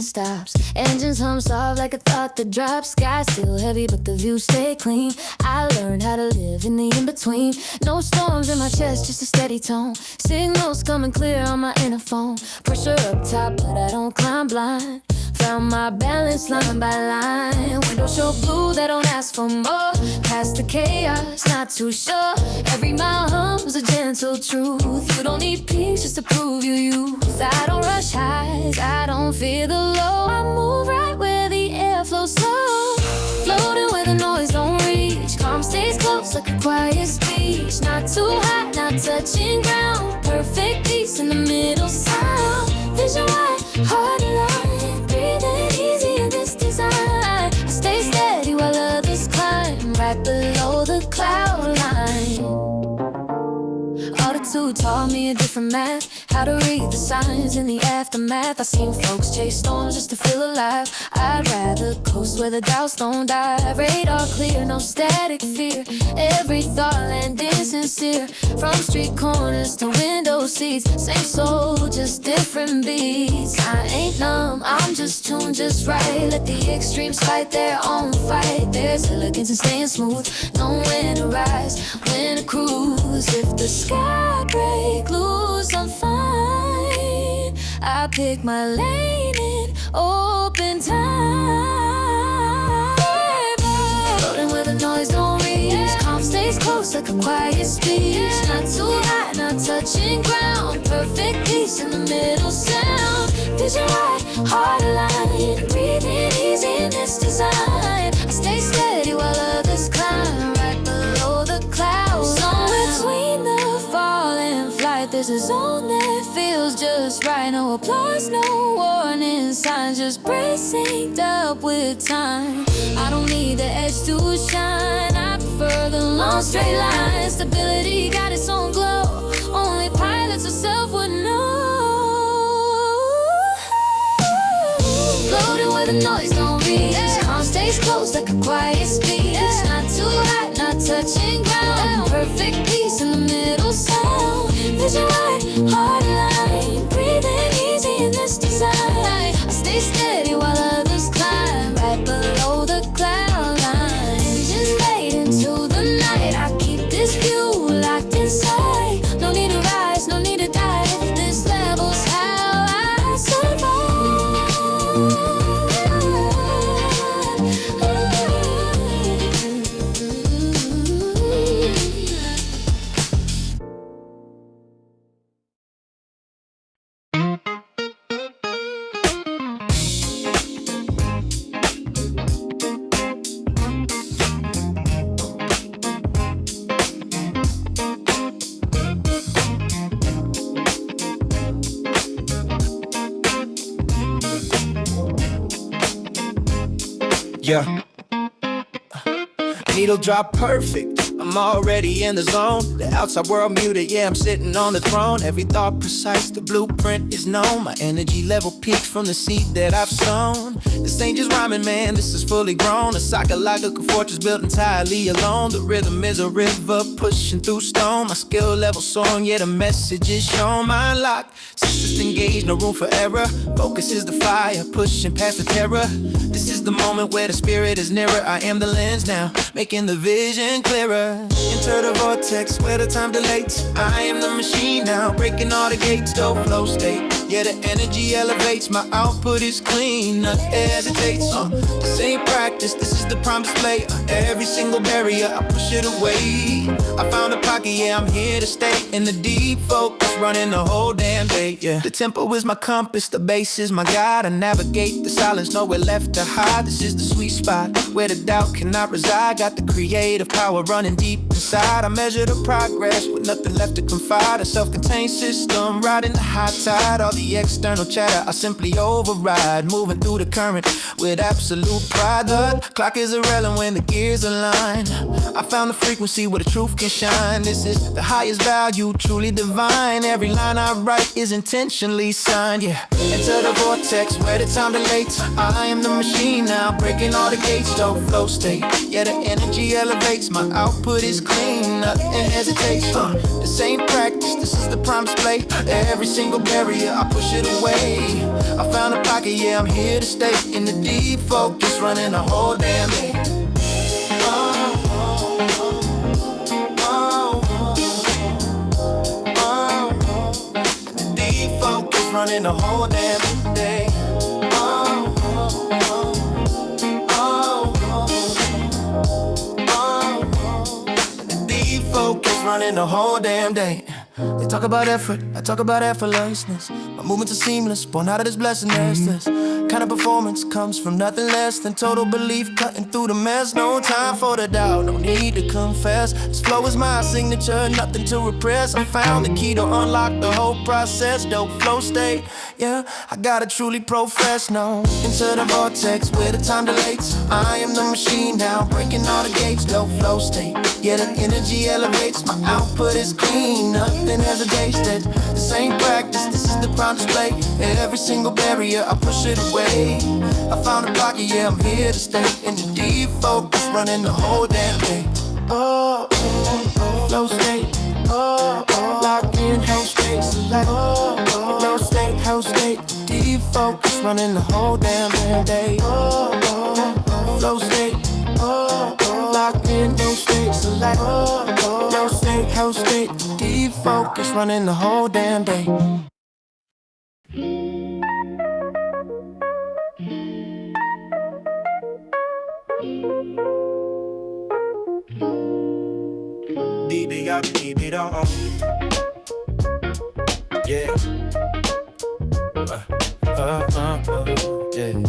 stops. Engines hum soft like a thought that drops. Sky still heavy but the view stay clean. I learned how to live in the in-between. No storms in my chest, just a steady tone. Signals coming clear on my inner phone. Pressure up top but I don't climb blind. Found my balance line by line. Windows show blue, they don't ask for more. Past the chaos, not too sure. Every mile hum's a gentle truth. You don't need peace just to prove your youth. I don't rush highs, I don't fear the low. I move right where the air flows slow. Floating where the noise don't reach. Calm stays close like a quiet speech. Not too hot, not touching ground. Perfect peace in the middle sound. Vision wide, heart aligned. Breathing easy in this design. I stay steady while others climb. Right below the cloud line. Altitude taught me a different math. How to read the signs in the aftermath. I seen folks chase storms just to feel alive. I'd rather coast where the doubts don't die. Radar clear, no static fear. Every thought landing sincere. From street corners to window seats. Same soul, just different beats. I ain't numb, I'm just tuned just right. Let the extremes fight their own fight. There's elegance in staying smooth. Know when to rise, when to cruise. If the sky break loose, I'm fine. I pick my lane in open time. Floating where the noise don't reach. Calm stays close like a quiet speech. Not too high, not touching ground. Perfect peace in the middle sound. Vision wide, heart aligned. Breathing easy in this design. I stay steady while others climb. Right below the clouds. Somewhere between the fall and flight, there's a zone that feels just right. No applause, no warning signs. Just brace synced up with time. I don't need the edge to shine. I prefer the long straight line. Stability got its own glow. Only pilots of self would know. Floating where the noise don't reach. Calm stays close like a quiet speech. Not too hot, not touching ground. Perfect peace in the middle sound. Vision wide, heart aligned. Breathing easy in this design. I stay steady while others climb. Right below the cloud line. Engines fade into the night. I keep this view locked inside. No need to rise, no need to dive. This level's how I survive. Yeah. Needle drop perfect. I'm already in the zone. The outside world muted, yeah, I'm sitting on the throne. Every thought precise, the blueprint is known. My energy level peaks from the seed that I've sown. This ain't just rhyming, man, this is fully grown. A psychological fortress built entirely alone. The rhythm is a river pushing through stone. My skill level soaring, yeah, the message is shown. Mind locked, systems engaged, no room for error. Focus is the fire, pushing past the terror. This is the moment where the spirit is nearer. I am the lens now, making the vision clearer. Enter the vortex where the time delates. I am the machine now, breaking all the gates. Dope flow state, yeah, the energy elevates. My output is clean, nothing hesitates. This ain't practice, this is the prime display. Every single barrier, I push it away. I found a pocket, yeah, I'm here to stay. In the deep focus, running the whole damn day, yeah. The tempo is my compass, the bass is my guide. I navigate the silence, nowhere left to hide. This is the sweet spot, where the doubt cannot reside. Got the creative power running deep inside. I measure the progress with nothing left to confide. A self-contained system, riding the high tide. All the external chatter, I simply override. Moving through the current with absolute pride. The clock is irrelevant when the gears align. I found the frequency where the truth can shine. This is the highest value, truly divine. Every line I write is intentionally signed, yeah. Enter the vortex where the time delates. I am the machine now, breaking all the gates. Dope flow state, yeah, the energy elevates. My output is clean, nothing hesitates. This ain't practice, this is the prime display. Every single barrier, I push it away. I found a pocket, yeah, I'm here to stay. In the deep focus, running the whole damn day. Running the whole damn day. Deep focus, running the whole damn day. They talk about effort, I talk about effortlessness. My movements are seamless, born out of this blessedness. This kind of performance comes from nothing less than total belief, cutting through the mess. No time for the doubt, no need to confess. This flow is my signature, nothing to repress. I found the key to unlock the whole process. Dope flow state, yeah, I gotta truly profess. No, into the vortex where the time delates. I am the machine now, breaking all the gates. Dope flow state, yeah, the energy elevates. My output is clean, nothing hesitates. That this ain't practice, this is the prime display. Every single barrier, I push it away. I found a pocket, yeah, I'm here to stay. In the deep focus, running the whole damn day. Flow state, locked in, whole state, select. Flow state, whole state, deep focus, running the whole damn day. Flow state, locked in, whole state, select. Flow state, whole state, deep focus, running the whole damn day. Keep it on. Yeah. Yeah.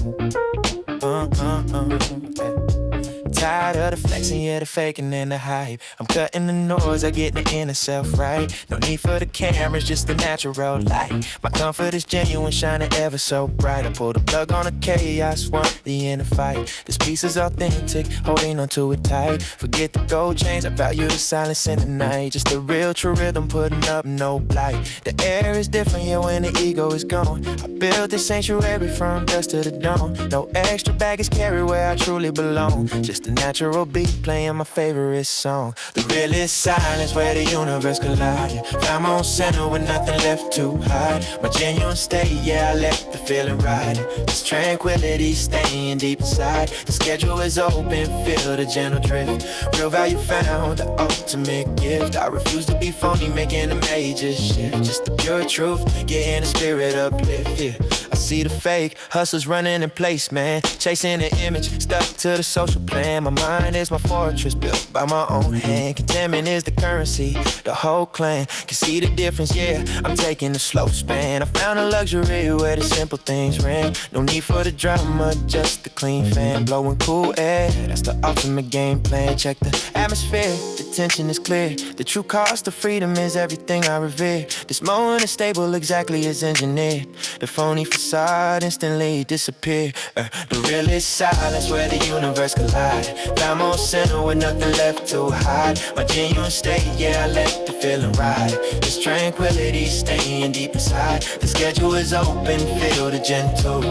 Tired of the flexing, yeah, the faking and the hype. I'm cutting the noise, I get the inner self right. No need for the cameras, just the natural light. My comfort is genuine, shining ever so bright. I pull the plug on the chaos, want the inner fight. This piece is authentic, holding on to it tight. Forget the gold chains, I value the silence in the night. Just the real true rhythm, putting up no blight. The air is different, yeah, when the ego is gone. I built this sanctuary from dusk to the dawn. No extra baggage carry where I truly belong. Just a natural beat playing my favorite song. The realest silence where the universe collide. I'm on center with nothing left to hide. My genuine state, yeah, I let the feeling ride. This tranquility staying deep inside. The schedule is open, feel the gentle drift. Real value found, the ultimate gift. I refuse to be phony, making a major shift. Just the pure truth, getting the spirit uplift, yeah. I see the fake, hustlers running in place, man. Chasing the image, stuck to the social plan. My mind is my fortress, built by my own hand. Contentment is the currency, the whole clan can see the difference, yeah. I'm taking the slow span. I found a luxury where the simple things ring. No need for the drama, just the clean fan. Blowing cool air, that's the ultimate game plan. Check the atmosphere, the tension is clear. The true cost of freedom is everything I revere. This moment is stable exactly as engineered. The phony facade instantly disappear. The realest silence where the universe collide. I'm on center with nothing left to hide. My genuine state, yeah, I let the feeling ride. This tranquility staying deep inside. The schedule is open, feel the gentle.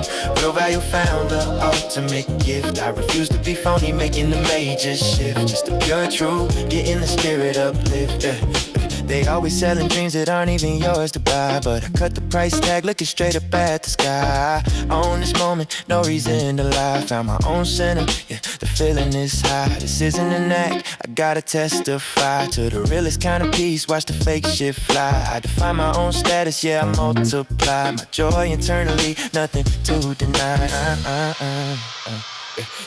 Real value found, the ultimate gift. I refuse to be phony, making the major shift. Just the pure truth, getting the spirit uplift, yeah. They always selling dreams that aren't even yours to buy. But I cut the price tag, looking straight up at the sky. On this moment, no reason to lie. Found my own center, yeah, the feeling is high. This isn't an act, I gotta testify to the realest kind of peace, watch the fake shit fly. I define my own status, yeah, I multiply. My joy internally, nothing to deny.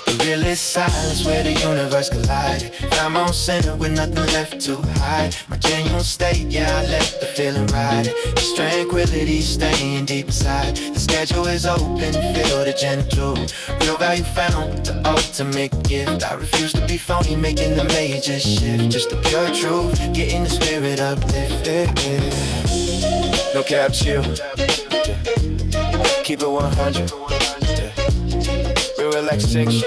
The realest silence where the universe collide. I'm on center with nothing left to hide. My genuine state, yeah, I let the feeling ride. This tranquility staying deep inside. The schedule is open, feel the gentle. Real value found, the ultimate gift. I refuse to be phony, making the major shift. Just the pure truth, getting the spirit uplifted. No cap, chill. Keep it 100. Real relaxation,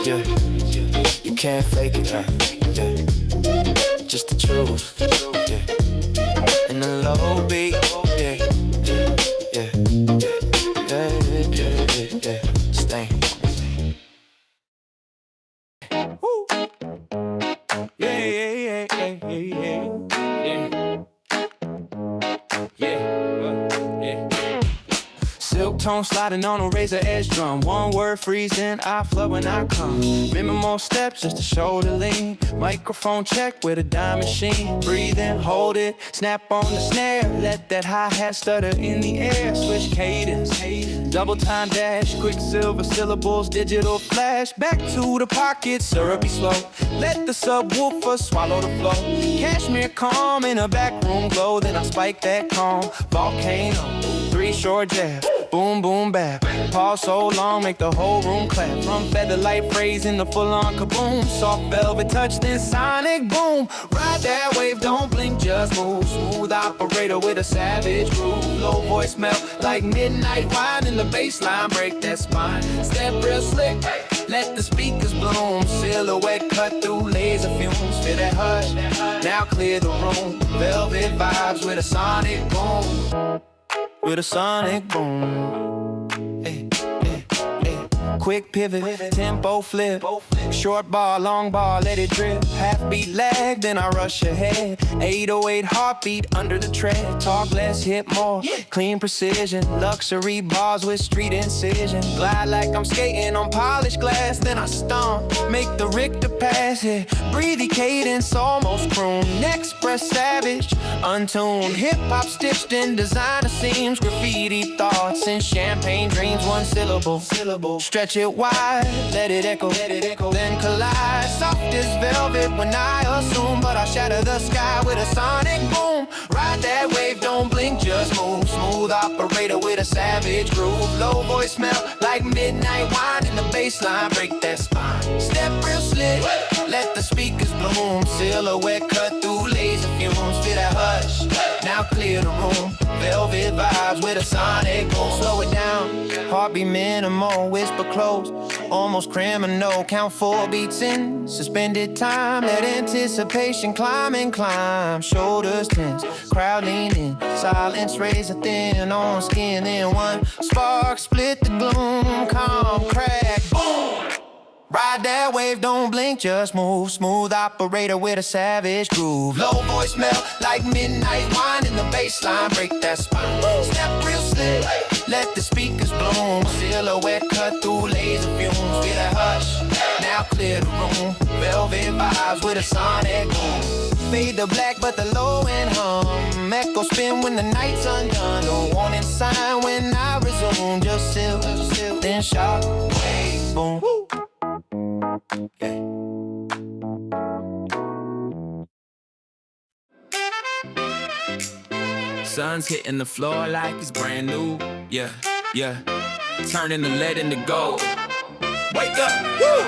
yeah. You can't fake it, yeah. Just the truth, yeah. And the low beat, yeah, Stay. Yeah, yeah, yeah, yeah, yeah, yeah. Yeah. Silk tone sliding on a razor edge drum. One word freezing, I flood when I come. Remember more steps just to shoulder lean. Microphone check with a dime machine. Breathe in, hold it, snap on the snare. Let that hi-hat stutter in the air. Switch cadence, double time dash. Quicksilver syllables, digital flash. Back to the pocket, syrupy slow. Let the subwoofer swallow the flow. Cashmere calm in a back room glow. Then I spike that calm. Volcano, 3 short jabs. Boom, boom, bap. Pause so long, make the whole room clap. From featherlight phrasing to full-on kaboom. Soft velvet touch, then sonic boom. Ride that wave, don't blink, just move. Smooth operator with a savage groove. Low voice melt like midnight wine. In the baseline, break that spine. Step real slick, let the speakers bloom. Silhouette cut through laser fumes. Feel that hush, now clear the room. Velvet vibes with a sonic boom. With a sonic boom. Hey, hey, hey. Quick pivot, tempo flip. Short bar, long bar, let it drip. Half beat lag, then I rush ahead. 808 heartbeat under the tread. Talk less, hit more. Clean precision, luxury bars with street incision. Glide like I'm skating on polished glass, then I stomp. Make the Richter pass it. Breathy cadence, almost croon. Next breath savage, untuned. Hip hop stitched in designer seams. Graffiti thoughts and champagne dreams. One syllable. Stretch it wide, let it echo. Then collide, soft as velvet when I assume. But I shatter the sky with a sonic boom. Ride that wave, don't blink, just move. Smooth operator with a savage groove. Low voice melt like midnight wine. In the baseline, break that spine. Step real slick, let the speakers bloom. Silhouette cut through laser fumes. Feel that hush, now clear the room. Velvet vibes with a sonic boom. Slow it down, heartbeat minimal. Whisper close, almost criminal. Count 4 beats in, suspended time. Let anticipation climb and climb. Shoulders tense, crowd lean in. Silence razor thin on skin. Then one spark split the gloom. Calm, crack, boom. Ride that wave, don't blink, just move. Smooth operator with a savage groove. Low voice melt like midnight wine. In the baseline, break that spine. Step real slick, let the speakers bloom. Silhouette cut through laser fumes. Feel that hush, now clear the room. Velvet vibes with a sonic boom. Fade to black, but the low end hum. Echo spin when the night's undone. No warning sign when I resume. Just chill, then shock, wave, boom. Yeah. Sun's hitting the floor like it's brand new. Yeah, yeah. Turning the lead into gold. Wake up, woo!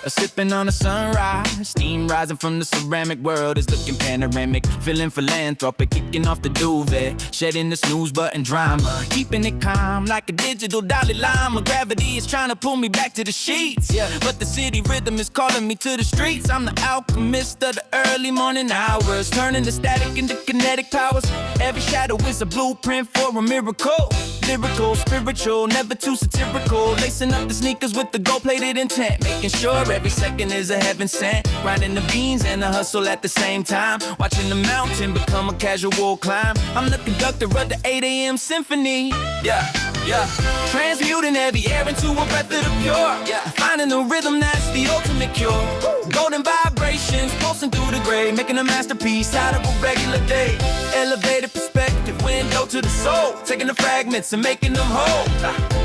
Sipping on a sunrise. Steam rising from the ceramic world is looking panoramic. Feeling philanthropic, kicking off the duvet. Shedding the snooze button drama. Keeping it calm like a digital Dalai Lama. Gravity is trying to pull me back to the sheets. Yeah, but the city rhythm is calling me to the streets. I'm the alchemist of the early morning hours. Turning the static into kinetic powers. Every shadow is a blueprint for a miracle. Lyrical, spiritual, never too satirical. Lacing up the sneakers with the gold-plated intent. Making sure every second is a heaven sent. Grinding the beans and the hustle at the same time. Watching the mountain become a casual climb. I'm the conductor of the 8 a.m. symphony. Yeah, yeah. Transmuting heavy air into a breath of the pure. Yeah. Finding the rhythm that's the ultimate cure. Golden vibrations pulsing through the gray. Making a masterpiece out of a regular day. Elevated perspective, window to the soul. Taking the fragments and making them whole.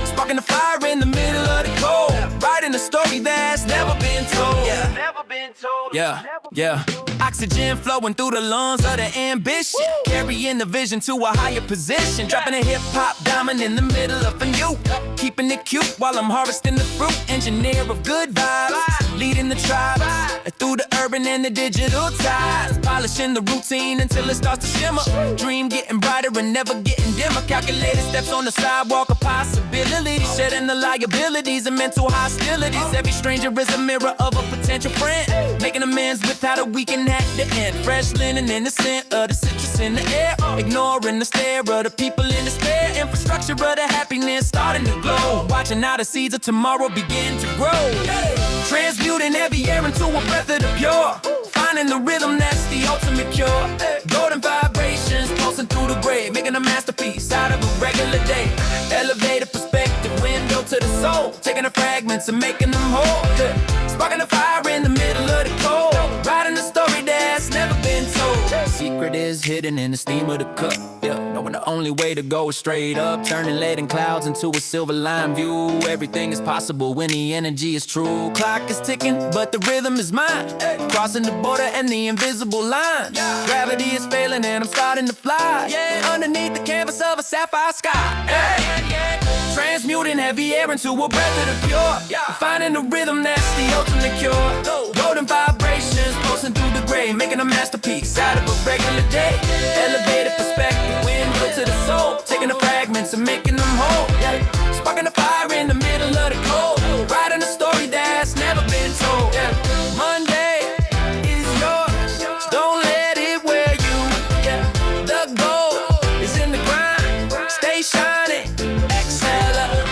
Sparking the fire in the middle of the cold. Writing a story that's never been told. Yeah, never been told. Yeah, yeah. Oxygen flowing through the lungs of the ambition. Carrying the vision to a higher position. Dropping a hip-hop diamond in the middle of a new. Keeping it cute while I'm harvesting the fruit. Engineer of good vibes. Leading the tribes. Through the urban and the digital ties. Polishing the routine until it starts to shimmer. Dream getting brighter and never getting dimmer. Calculated steps on the sidewalk of possibilities. Shedding the liabilities and mental hostilities. Every stranger is a mirror of a potential friend. Making amends without a weekend at the end. Fresh linen in the scent of the citrus in the air. Ignoring the stare of the people in despair. Infrastructure of the happiness starting to glow. Watching how the seeds of tomorrow begin to grow. Transmuting every air into a breath of the pure. finding the rhythm that's the ultimate cure. Golden vibrations pulsing through the gray, making a masterpiece out of a regular day. Elevated perspective, window to the soul, taking the fragments and making them whole. Sparking a fire in the middle of the cold, writing a story that's never been told. The secret is hidden in the steam of the cup. Yeah, knowing the only way to go is straight up, turning leaden clouds into a silver line view. Everything is possible when the energy is true. Clock is ticking, but the rhythm is mine. Crossing the border and the invisible line. Gravity is failing and I'm starting to fly. Underneath the canvas of a sapphire sky. Transmuting heavy air into a breath of the pure. Finding the rhythm that's the ultimate cure. Golden vibrations pulsing through the gray, making a masterpiece out of a regular day. Elevated perspective, window to the soul, taking the fragments and making them whole. Sparking a fire in the middle of the cold, writing a story that's never been told. Monday is yours, don't let it wear you. The goal is in the grind, stay shining, excel up.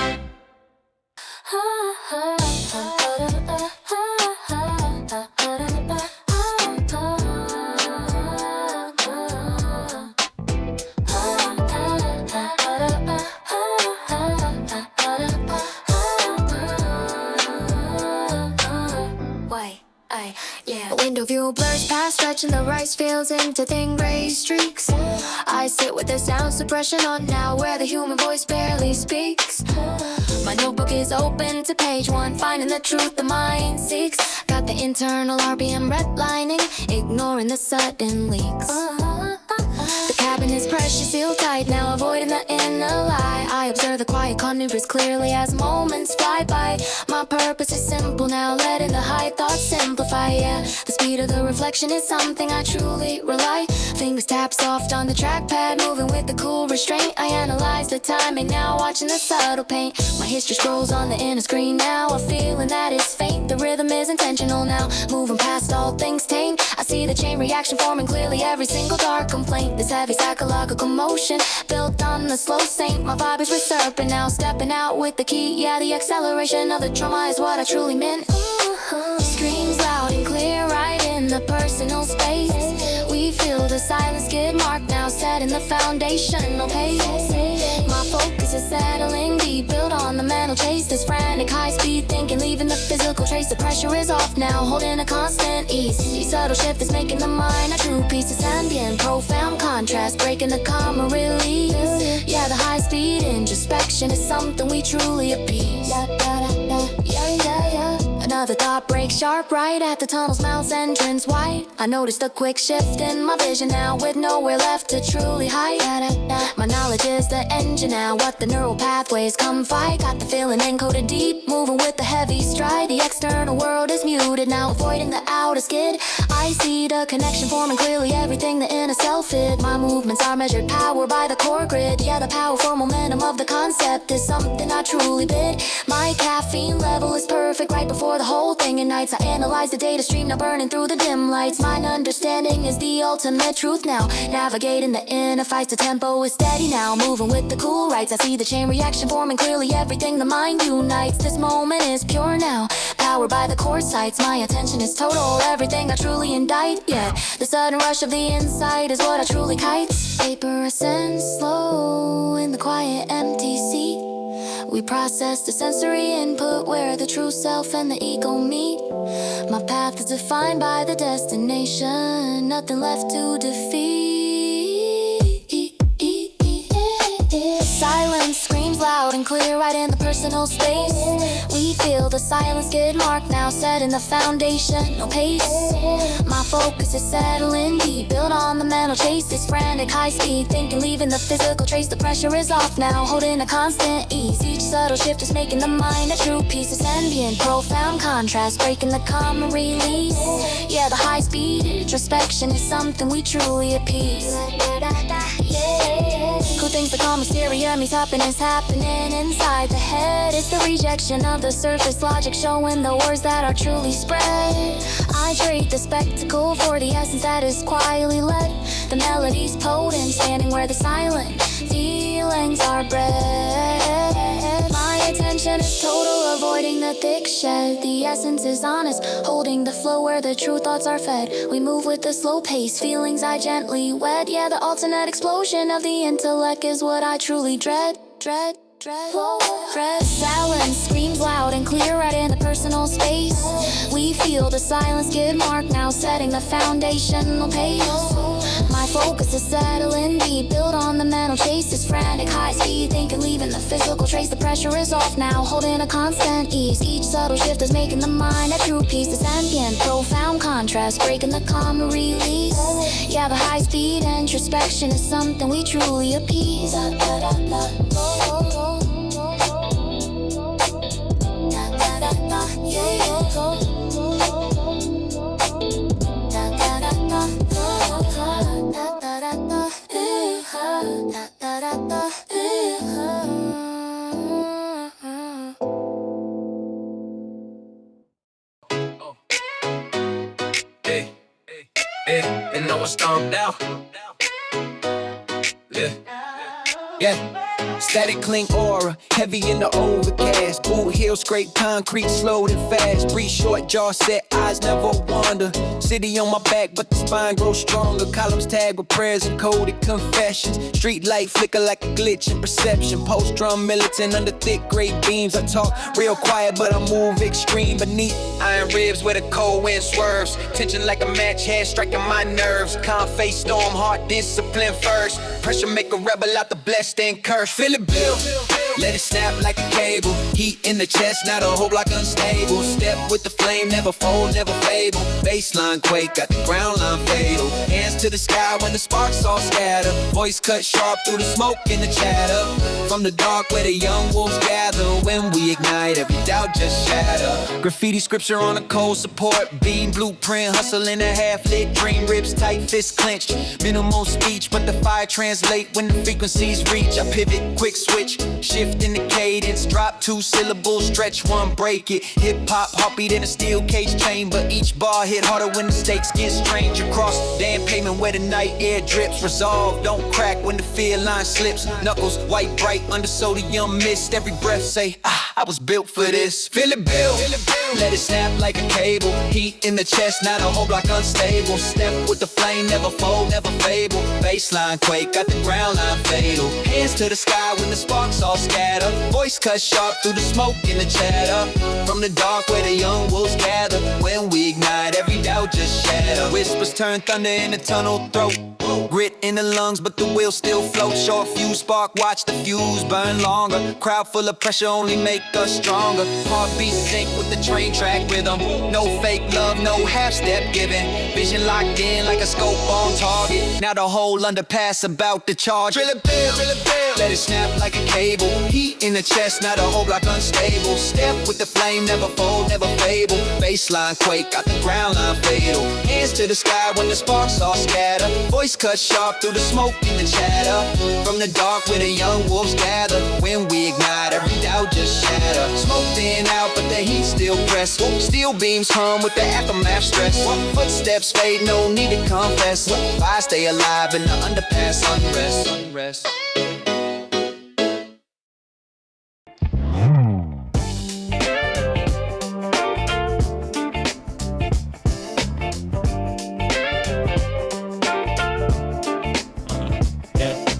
The window view blurs past, stretching the rice fields into thin gray streaks. I sit with the sound suppression on now, where the human voice barely speaks. My notebook is open to page 1, finding the truth the mind seeks. Got the internal RPM redlining, ignoring the sudden leaks. The cabin is pressure sealed tight now, avoiding the inner lie. I observe the quiet Conifers clearly as moments fly by. My purpose is simple now, letting the high thoughts simplify. Yeah, the speed of the reflection is something I truly rely. Fingers tap soft on the trackpad, moving with the cool restraint. I analyze the timing now, watching the subtle paint. My history scrolls on the inner screen now, a feeling that is faint. The rhythm is intentional now, moving past all things tame. I see the chain reaction forming clearly, every single dark complaint. This heavy psychological motion built on the slow saint. My vibe is resurfing now, stepping out with the key. Yeah, the acceleration of the trauma is what I truly meant. Screams loud and clear right in the personal space. We feel the silence skid mark now, setting the foundational pace. My focus is settling deep, built on the mental chase. This frantic high speed thinking, leaving the physical trace. The pressure is off now, holding a constant ease. Each subtle shift is making the mind a true piece. It's ambient, profound contrast, breaking the calm release. Yeah, the high speed introspection is something we truly appease. Another thought breaks sharp right at the tunnel's mouth's entrance wide. I noticed a quick shift in my vision now, with nowhere left to truly hide. My knowledge is the engine now, what the neural pathways come fight. Got the feeling encoded deep, moving with the heavy stride. The external world is muted now, avoiding the outer skid. I see the connection forming clearly, everything the inner self hid. My movements are measured power by the core grid. Yeah, the powerful momentum of the concept is something I truly bid. My caffeine level is perfect right before the whole thing ignites. I analyze the data stream now, burning through the dim lights. My understanding is the ultimate truth now, navigating the inner fights. The tempo is steady now, moving with the cool rights. I see the chain reaction forming clearly, everything the mind unites. This moment is pure now, powered by the core sights. My attention is total, everything I truly indict. Yeah, the sudden rush of the insight is what I truly kite. Vapor ascends slow in the quiet empty seat. We process the sensory input where the true self and the ego meet. My path is defined by the destination, nothing left to defeat. Silence screams loud and clear right in the personal space. We feel the silence skid mark now, setting the foundational pace. My focus is settling deep, built on the mental chase. This frantic high speed thinking, leaving the physical trace. The pressure is off now, holding a constant ease. Each subtle shift is making the mind a true piece. It's ambient, profound contrast, breaking the calm and release. Yeah, the high speed introspection is something we truly appease. Who thinks the calm exterior means happiness happening inside the head? It's the rejection of the surface logic, showing the words that are truly spread. I trade the spectacle for the essence that is quietly led. The melody's potent, standing where the silent feelings are bred. My attention is total, avoiding the thick shed. The essence is honest, holding the flow where the true thoughts are fed. We move with the slow pace, feelings I gently wed. Yeah, the alternate explosion of the intellect is what I truly dread. Silence screams loud and clear right in the personal space. We feel the silence get marked now, setting the foundational pace. My focus is settling deep, built on the mental chase. This frantic high speed thinking, leaving the physical trace. The pressure is off now, holding a constant ease. Each subtle shift is making the mind a true piece. This ambient, profound contrast, breaking the calm release. Yeah, the high speed introspection is something we truly appease. And know it's stomped out. Yeah. Static clean aura, heavy in the overcast. Boot heel, scrape concrete, slowed and fast. Breathe short, jaw set, eyes never wander. City on my back, but the spine grows stronger. Columns tagged with prayers and coded confessions. Street light flicker like a glitch in perception. Post-drum militant under thick gray beams. I talk real quiet, but I move extreme. Beneath iron ribs where the cold wind swerves. Tension like a match head striking my nerves. Calm face, storm, heart, discipline first. Pressure make a rebel out the blessed and cursed. Feel it build, let it snap like a cable. Heat in the chest, not a whole block unstable. Step with the flame, never fold, never fable. Baseline quake, got the ground line fatal. Hands to the sky when the sparks all scatter. Voice cut sharp through the smoke and the chatter. From the dark where the young wolves gather. When we ignite, every doubt just shatter. Graffiti scripture on a cold support beam. Blueprint, hustle in a half-lit dream. Ribs tight, fists clenched. Minimal speech, but the fire translate when the frequencies reach. I pivot, quick switch, shift in the cadence. Drop 2 syllables, stretch 1, break it. Hip-hop, heartbeat in a steel cage chamber. Each bar hit harder when the stakes get strange. Across damn pavement where the night air drips. Resolve, don't crack when the fear line slips. Knuckles white bright under sodium mist. Every breath say, I was built for this. Feel it build, let it snap like a cable. Heat in the chest, not a whole block unstable. Step with the flame, never fold, never fable. Baseline quake, got the ground line fatal. Hands to the sky when the sparks all scatter. Voice cut sharp through the smoke and the chatter. From the dark where the young wolves gather. When we ignite, every doubt just shatter. Whispers turn thunder in the tunnel throat. Grit in the lungs, but the will still float. Short fuse spark, watch the fuse burn longer. Crowd full of pressure only make us stronger. Heartbeat sync with the train track rhythm. No fake love, no half step giving. Vision locked in like a scope on target. Now the whole underpass about to charge. Drill it build, let it snap like a cable. Heat in the chest, not a whole block unstable. Step with the flame, never fold, never fable. Baseline quake, got the ground line fatal. Hands to the sky when the sparks all scatter. Voice cut sharp through the smoke and the chatter. From the dark where the young wolves gather. When we ignite, every doubt just shatter. Smoke in out, but the heat still press. Steel beams hum with the aftermath stress. Footsteps fade, no need to confess. I stay alive in the underpass unrest.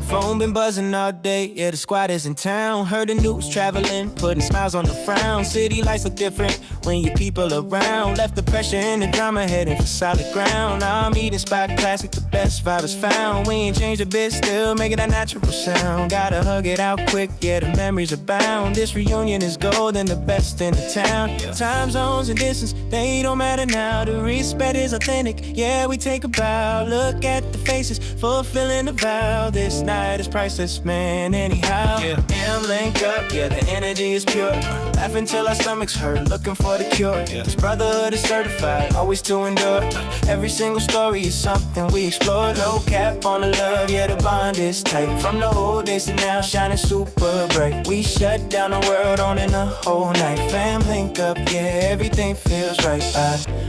Phone been buzzing all day, yeah, the squad is in town. Heard the news traveling, putting smiles on the frown. City lights look different when your people around. Left the pressure and the drama, heading for solid ground. I'm eating spot classic, the best vibe is found. We ain't changed a bit, still making that natural sound. Gotta hug it out quick, yeah, the memories abound. This reunion is golden, the best in the town. Time zones and distance, they don't matter now. The respect is authentic, yeah, we take a bow. Look at the faces, fulfilling the vow. This night is priceless, man, anyhow. Yeah, and link up, yeah, the energy is pure. Laughing till our stomachs hurt, looking for for the cure. This brotherhood is certified, always to endure. Every single story is something we explore. No cap on the love, yeah, the bond is tight. From the old days to now, shining super bright. We shut down the world on in the whole night. Fam, link up, yeah, everything feels right.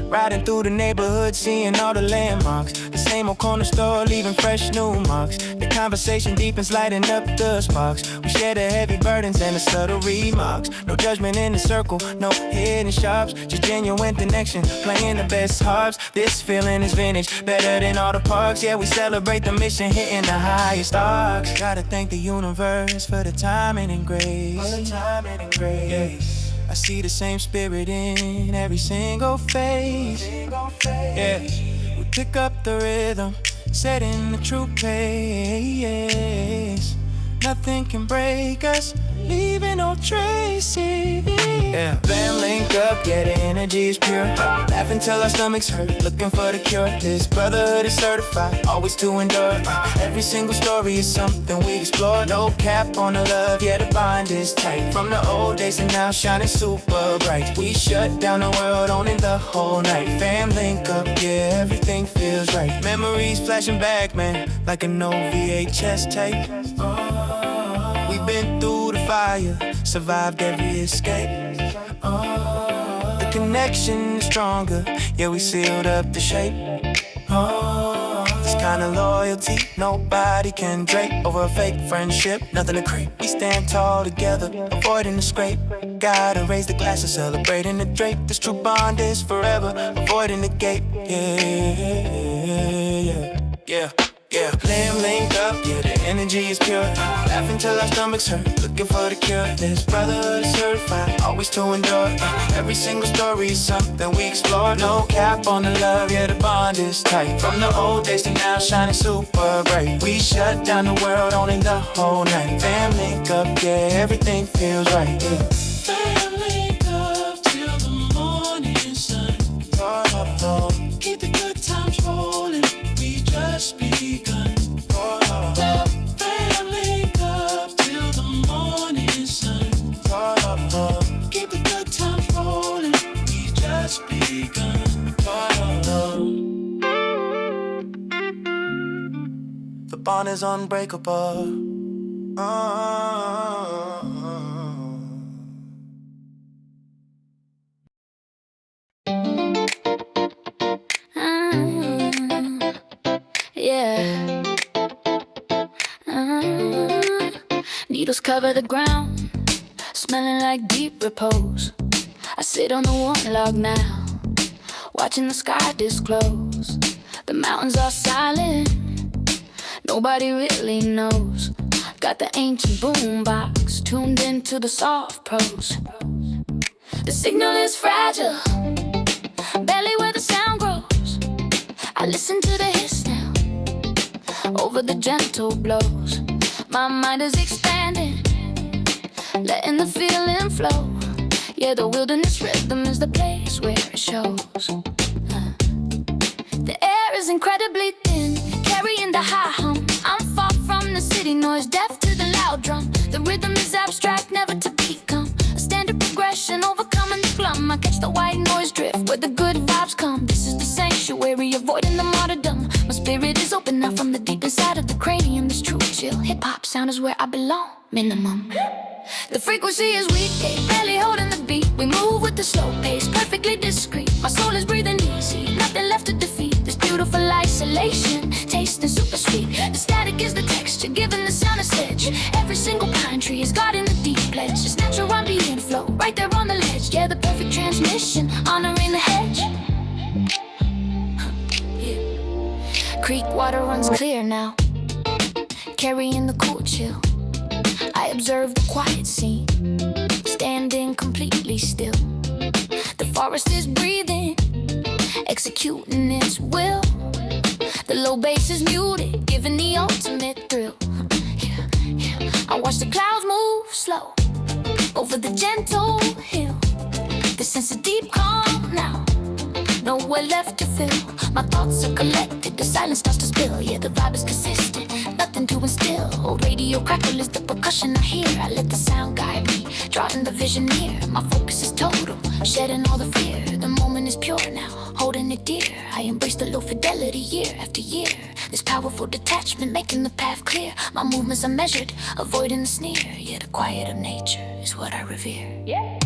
Riding through the neighborhood, seeing all the landmarks. The same old corner store, leaving fresh new marks. The conversation deepens, lighting up the sparks. We share the heavy burdens and the subtle remarks. No judgment in the circle, no hidden sharps. Just genuine connection, playing the best harps. This feeling is vintage, better than all the parks. Yeah, we celebrate the mission, hitting the highest arcs. Gotta thank the universe for the timing and grace. For the timing and grace. I see the same spirit in every single face. Yeah, we pick up the rhythm, setting the true pace. Nothing can break us, leaving no traces. Yeah, fam, link up, yeah, the energy is pure. Laugh until our stomachs hurt, looking for the cure. This brotherhood is certified, always to endure. Every single story is something we explore. No cap on the love, yeah, the bond is tight. From the old days to now, shining super bright. We shut down the world, owning the whole night. Fam, link up, yeah, everything feels right. Memories flashing back, man, like an old VHS tape. We've been through the fire, survived every escape. The connection is stronger, yeah, we sealed up the shape. This kind of loyalty, nobody can drape over a fake friendship, nothing to creep. We stand tall together, avoiding the scrape. Gotta raise the glass and celebrating the drape. This true bond is forever, avoiding the gate. Yeah. Yeah, limb link up, yeah, the energy is pure. Laugh until our stomachs hurt, looking for the cure. This brotherhood is certified, always to endure. Every single story is something we explore. No cap on the love, yeah, the bond is tight. From the old days to now, shining super bright. We shut down the world, owning the whole night. Fam, link up, yeah, everything feels right. Yeah. Fam, link up till the morning sun. Keep the good times rolling, we just begun. Fam, link up till the morning sun. Keep the good times rolling, we just begun. The bond is unbreakable. Yeah. Needles cover the ground, smelling like deep repose. I sit on the one log now, watching the sky disclose. The mountains are silent, nobody really knows. Got the ancient boombox tuned into the soft prose. The signal is fragile, barely where the sound grows. I listen to the hiss now, over the gentle blows. My mind is expanding, letting the feeling flow. Yeah, the wilderness rhythm is the place where it shows. The air is incredibly thin, carrying the high hum. I'm far from the city noise, deaf to the loud drum. The rhythm is abstract, never to become a standard progression, overcoming the glum. I catch the white noise drift where the good vibes come. This is the sanctuary, avoiding the martyrdom. My spirit is open now from the deep inside of the cranium. This true chill hip-hop sound is where I belong, minimum. The frequency is weak, barely holding the beat. We move with the slow pace, perfectly discreet. My soul is breathing easy, nothing left to defeat. This beautiful isolation, tasting super sweet. The static is the texture, giving the sound a edge. Every single pine tree is guarding the deep pledge. It's natural ambient flow, right there on the ledge. Yeah, the perfect transmission, honoring the hedge. Creek water runs clear now, carrying the cool chill. I observe the quiet scene, standing completely still. The forest is breathing, executing its will. The low bass is muted, giving the ultimate thrill. I watch the clouds move slow over the gentle hill. The sense of deep calm now, nowhere left to fill. My thoughts are collected, the silence starts to spill. Yeah, the vibe is consistent, nothing to instill. Old radio crackle is the percussion I hear. I let the sound guide me, drawing the vision near. My focus is total, shedding all the fear. The moment is pure now, holding it dear. I embrace the low fidelity year after year. This powerful detachment making the path clear. My movements are measured, avoiding the sneer. Yeah, the quiet of nature is what I revere. Yeah.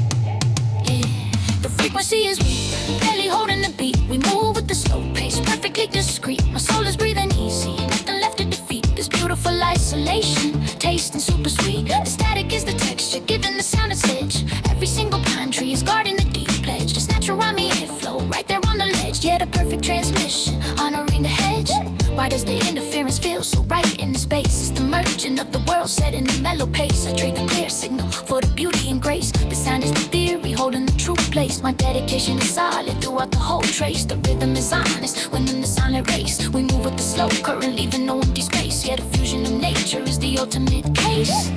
The frequency is weak, barely holding the beat. We move with the slow pace, perfectly discreet. My soul is breathing easy, nothing left to defeat. This beautiful isolation, tasting super sweet. The static is the texture, giving the sound its edge. Every single pine tree is guarding the deep pledge. Just natural rhyming airflow, right there on the ledge. Yeah, the perfect transmission, honoring the hedge. Why does the interference feel so right in the space? It's the merging of the world set in a mellow pace. I trade the clear signal for the beauty and grace. The sound is the theory, holding the true place. My dedication is solid throughout the whole trace. The rhythm is honest, when in the silent race. We move with the slow current, leaving no empty space. Yeah, the fusion of nature is the ultimate case.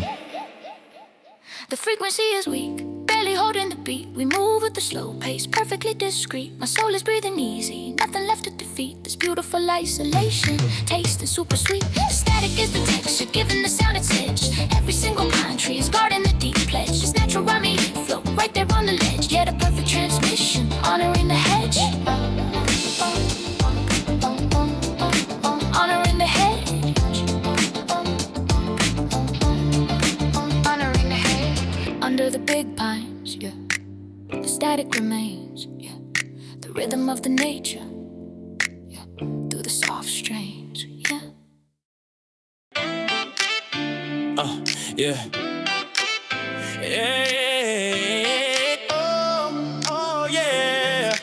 The frequency is weak, barely holding the beat. We move with the slow pace, perfectly discreet. My soul is breathing easy, nothing left to defeat. This beautiful isolation, tasting super sweet. The static is the texture, giving the sound its edge. Every single pine tree is guarding the deep pledge. Just natural rhyming flow, right there on the ledge. Yeah, the perfect transmission, honoring the hedge. Honoring the hedge. Under the big pines, yeah, the static remains, yeah, the rhythm of the nature, yeah, through the soft strains, yeah. Yeah. Yeah. Oh, yeah.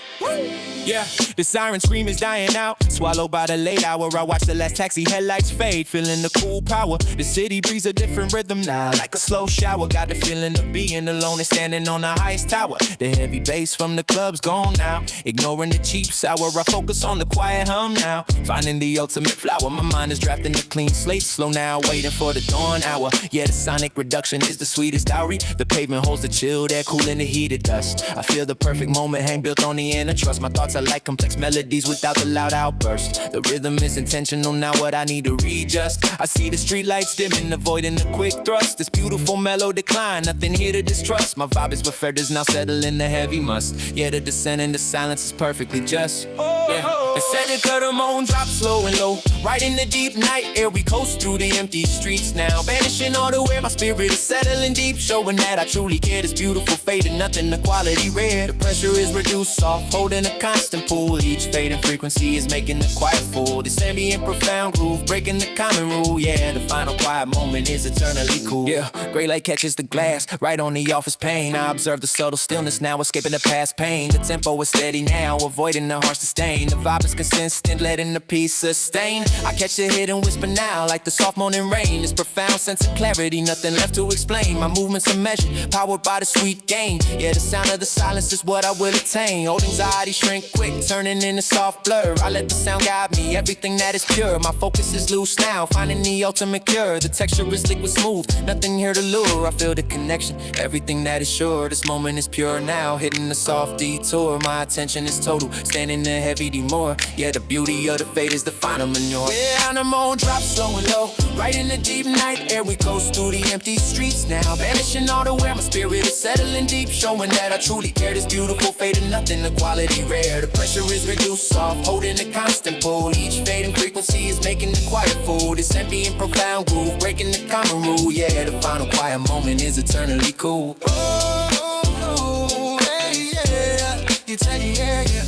Yeah, the siren scream is dying out. Swallowed by the late hour, I watch the last taxi headlights fade. Feeling the cool power. The city breathes a different rhythm now, like a slow shower. Got the feeling of being alone and standing on the highest tower. The heavy bass from the club's gone now. Ignoring the cheap sour, I focus on the quiet hum now. Finding the ultimate flower, my mind is drafting a clean slate. Slow now, waiting for the dawn hour. Yeah, the sonic reduction is the sweetest dowry. The pavement holds the chill, they're cooling the heated dust. I feel the perfect moment, hang built on the inner trust. My thoughts are like complex melodies without the loud outburst. The rhythm is intentional, now what I need to readjust. I see the street lights dimming, avoiding the quick thrust. This beautiful mellow decline, nothing here to distrust. My vibe is preferred, is now settling the heavy must. Yeah, the descent and the silence is perfectly just. Yeah, the center cut the moan drop slow and low. Right in the deep night air, we coast through the empty streets now. Banishing all the way, my spirit is settling deep. Showing that I truly care, this beautiful fate and nothing, the quality rare. The pressure is reduced, soft, holding a constant pull. Each fading frequency is making the quiet full. This ambient profound groove, breaking the common rule. Yeah, the final quiet moment is eternally cool. Yeah, gray light catches the glass, right on the office pane. I observe the subtle stillness now, escaping the past pain. The tempo is steady now, avoiding the harsh sustain. The vibe is consistent, letting the peace sustain. I catch the hidden whisper now, like the soft morning rain. This profound sense of clarity, nothing left to explain. My movements are measured, powered by the sweet gain. Yeah, the sound of the silence is what I will attain. Old anxiety shrink quick, turning into soft blur. I let the sound guide me, everything that is pure. My focus is loose now, finding the ultimate cure. The texture is liquid smooth, nothing here to lure. I feel the connection, everything that is sure. This moment is pure now, hitting the soft detour. My attention is total, standing in heavy demur. Yeah, the beauty of the fate is the final manure. Yeah, the moan drops slow and low, right in the deep night air. We coast through the empty streets now, banishing all the wear. My spirit is settling deep, showing that I truly care. This beautiful fate and nothing, the quality rare. The pressure is reduced, soft, holding a constant pull. Each fading frequency is making the quiet full. This ambient profound groove, breaking the common rule. Yeah, the final quiet moment is eternally cool. Oh, hey, yeah, you take it, yeah, yeah.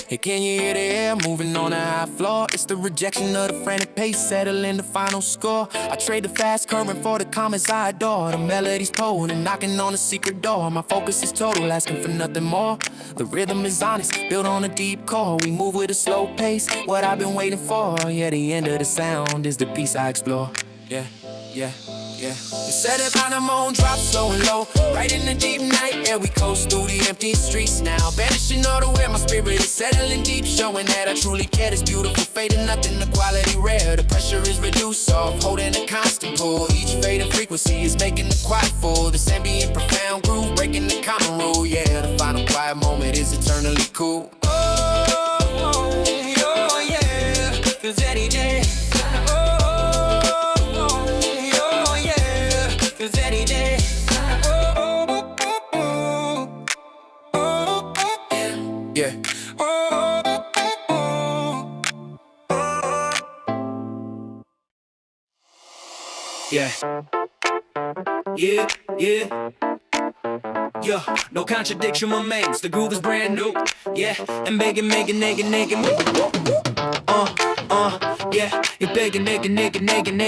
Hey, can you hear the air moving on the high floor? It's the rejection of the frantic pace, settling the final score. I trade the fast current for the comments I adore. The melody's cold and knocking on the secret door. My focus is total, asking for nothing more. The rhythm is honest, built on a deep core. We move with a slow pace, what I've been waiting for. Yeah, the end of the sound is the piece I explore. Yeah, yeah. Yeah, the set it on the moan drops slow and low, right in the deep night air. We coast through the empty streets now, banishing all the wear. My spirit is settling deep, showing that I truly care. This beautiful fate and nothing, the quality rare. The pressure is reduced, soft, holding a constant pull. Each fading frequency is making the quiet full. This ambient profound groove, breaking the common rule. Yeah, the final quiet moment is eternally cool. Oh, Yeah. Yeah. Yeah, yeah. Yeah, no contradiction remains. The groove is brand new. Yeah, and make it move. Yeah, you're begging, you're begging,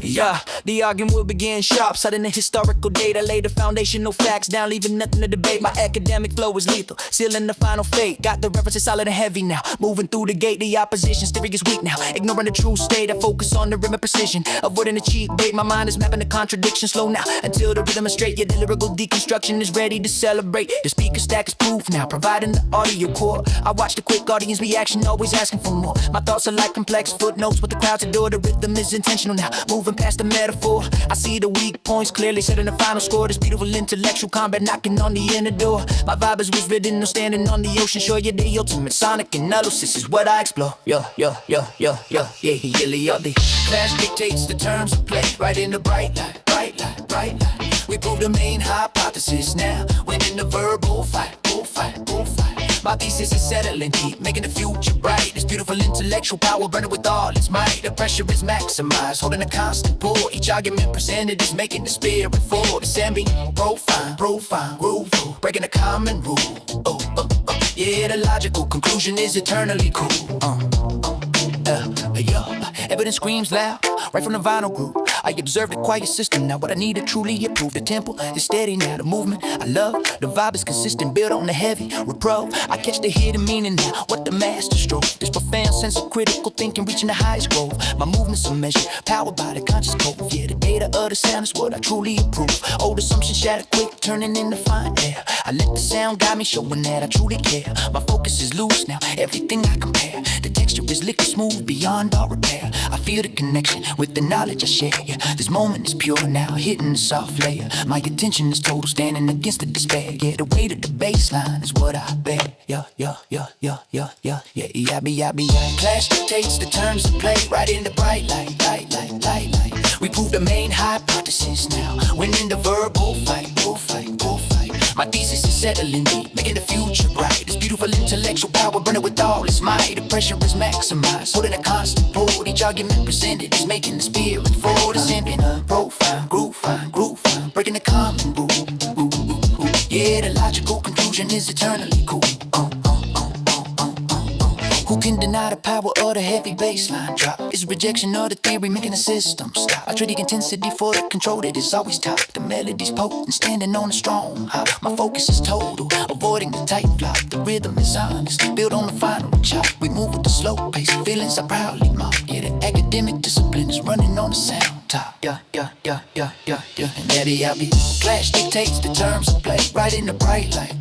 yeah, the argument will begin sharp. Citing the historical data, lay the foundational facts down, leaving nothing to debate. My academic flow is lethal, sealing the final fate. Got the references solid and heavy now. Moving through the gate, the opposition's theory is weak now. Ignoring the true state, I focus on the rim and precision. Avoiding the cheap bait, my mind is mapping the contradiction. Slow now, until the rhythm is straight. Yeah, the lyrical deconstruction is ready to celebrate. The speaker stack is proof now, providing the audio core. I watch the quick audience reaction, always asking for more. My thoughts are like complex footnotes, but the crowds adore. The rhythm is intentional now, moving past the metaphor. I see the weak points clearly, setting the final score. This beautiful intellectual combat knocking on the inner door. My vibe is was written on standing on the ocean shore. Yeah, the ultimate sonic analysis is what I explore. Yeah. The class dictates the terms of play, right in the bright light. We prove the main hypothesis now. Winning the verbal fight. My thesis is settling deep, making the future bright. This beautiful intellectual power burning with all its might. The pressure is maximized, holding a constant pull. Each argument presented is making the spirit full. This ambient profile, groove, breaking a common rule. Yeah, the logical conclusion is eternally cool. Evidence screams loud, right from the vinyl groove. I observe the quiet system. Now what I need to truly approve. The tempo is steady now, the movement I love. The vibe is consistent, built on the heavy reprove. I catch the hidden meaning now, what the master stroke. This profound sense of critical thinking reaching the highest growth. My movements are measured, powered by the conscious code. Yeah, the data of the sound is what I truly approve. Old assumptions shatter quick, turning into fine air. I let the sound guide me, showing that I truly care. My focus is loose now, everything I compare. The texture is liquid smooth, beyond all repair. I feel the connection with the knowledge I share. Yeah, this moment is pure now, hitting the soft layer. My attention is total, standing against the despair. Yeah, the weight of the baseline is what I bear. Yeah. Clash dictates the terms of play, right in the bright light. We prove the main hypothesis now, winning the verbal fight. My thesis is settling deep, making the future bright. This beautiful intellectual power burning with all its might. The pressure is maximized, holding a constant pull. Each argument presented is making the spirit full. This ambient profile, groove, breaking the common rule. Yeah, the logical conclusion is eternally cool. Who can deny the power of the heavy bassline drop? It's rejection of the theory, making the system stop. I trade the intensity for the control that is always top. The melody's potent, standing on a strong hop. My focus is total, avoiding the tight flop. The rhythm is honest, built on the final chop. We move with the slow pace, feelings I proudly mock. Yeah, the academic discipline is running on the sound top. Yeah. And daddy, I be clash dictates the terms of play, right in the bright light.